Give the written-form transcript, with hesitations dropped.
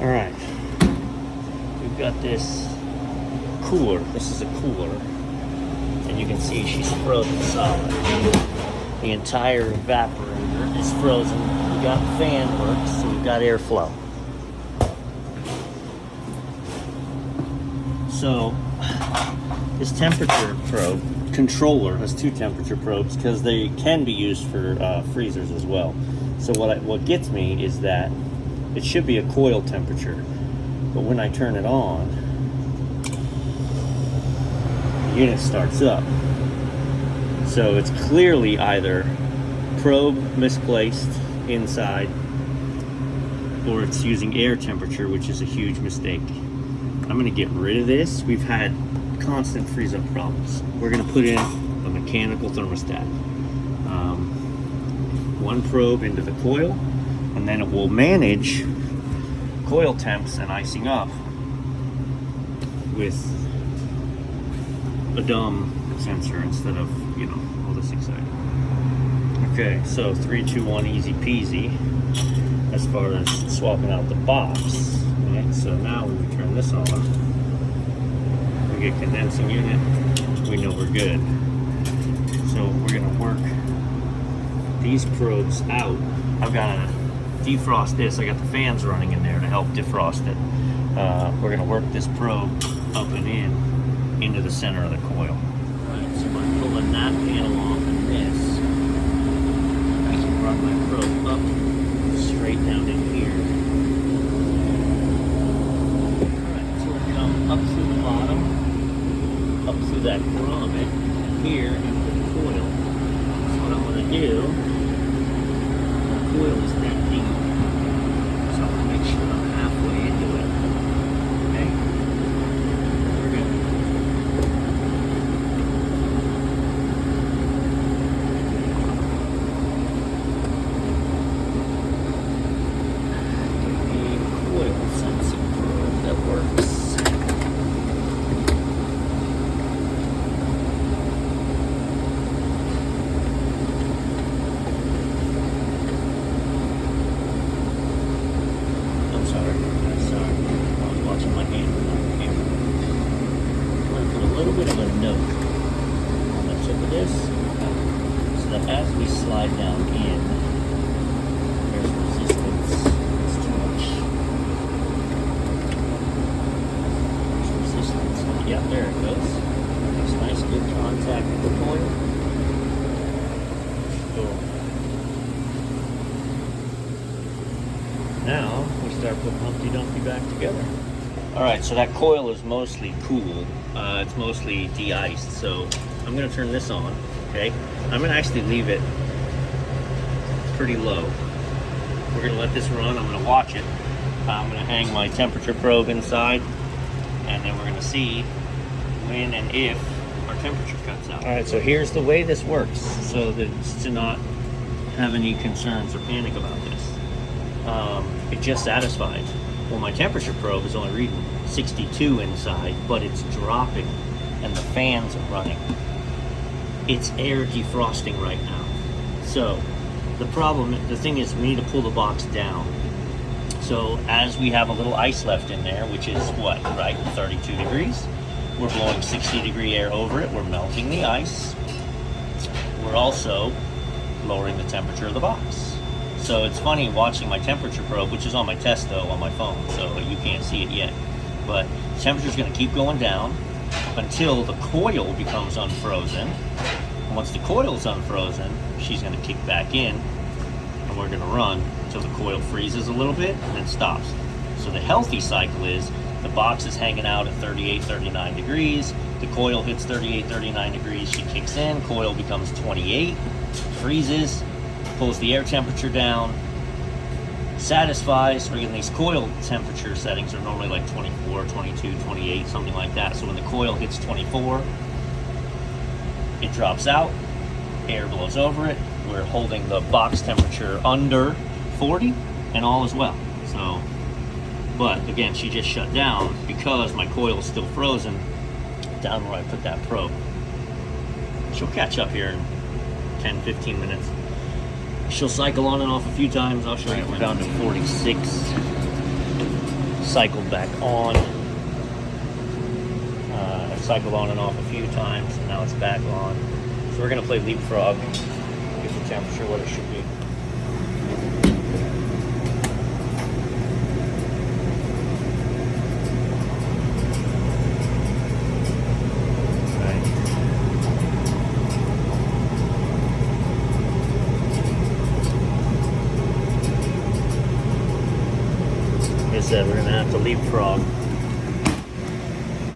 All right, we've got this cooler. This is a cooler, and you can see she's frozen solid. The entire evaporator is frozen. We got fan works, so we've got airflow. So this temperature probe controller has two temperature probes because they can be used for freezers as well. So what gets me is that it should be a coil temperature, but when I turn it on, the unit starts up. So it's clearly either probe misplaced inside, or it's using air temperature, which is a huge mistake. I'm gonna get rid of this. We've had constant freeze up problems. We're gonna put in a mechanical thermostat. One probe into the coil, and then it will manage coil temps and icing up with a dumb sensor instead of, you know, all this exciting. Okay, so 3, 2, 1, easy peasy as far as swapping out the box. Right, so now when we turn this on, we get condensing unit, we know we're good. So we're gonna work these probes out. I've got to defrost this. I got the fans running in there to help defrost it. We're gonna work this probe up and into the center of the coil. Alright, so by pulling that panel off and this, I can run my probe up straight down in here. Alright, so we'll come up through the bottom, up through that grommet, and here into the coil. So what I'm going to do, the coil is that deep, so I'm going to make sure I'm halfway into it. Okay? We're good. Coil sensing probe that works. I'm sorry. I was watching my hand on the camera. I'm going to put a little bit of a note on the tip of this so that as we slide down in, there's resistance. It's too much. Resistance. Yeah, there it goes. Makes nice good contact with the coil. Cool. Now we start putting Humpty Dumpty back together. Alright, so that coil is mostly cool. It's mostly de-iced, so I'm going to turn this on, okay? I'm going to actually leave it pretty low. We're going to let this run. I'm going to watch it. I'm going to hang my temperature probe inside, and then we're going to see when and if our temperature cuts out. Alright, so here's the way this works, so that to not have any concerns or panic about this. It just satisfied. Well, my temperature probe is only reading 62 inside, but it's dropping and the fans are running. It's air defrosting right now. So the thing is, we need to pull the box down. So as we have a little ice left in there, which is what, right, 32 degrees, we're blowing 60-degree air over it. We're melting the ice. We're also lowering the temperature of the box. So it's funny watching my temperature probe, which is on my Testo on my phone, so you can't see it yet. But the temperature's going to keep going down until the coil becomes unfrozen. And once the coil is unfrozen, she's going to kick back in, and we're going to run until the coil freezes a little bit and then stops. So the healthy cycle is the box is hanging out at 38, 39 degrees. The coil hits 38, 39 degrees. She kicks in. Coil becomes 28, freezes, pulls the air temperature down, satisfies. We're getting these coil temperature settings are normally like 24, 22, 28, something like that. So when the coil hits 24, it drops out, air blows over it. We're holding the box temperature under 40, and all is well. So, but again, she just shut down because my coil is still frozen down where I put that probe. She'll catch up here in 10, 15 minutes. She'll cycle on and off a few times. I'll show you. We're down to 46. cycled back on. I've cycled on and off a few times, and now it's back on. So we're gonna play leapfrog, get the temperature what it should be. Like I said, we're gonna have to leapfrog.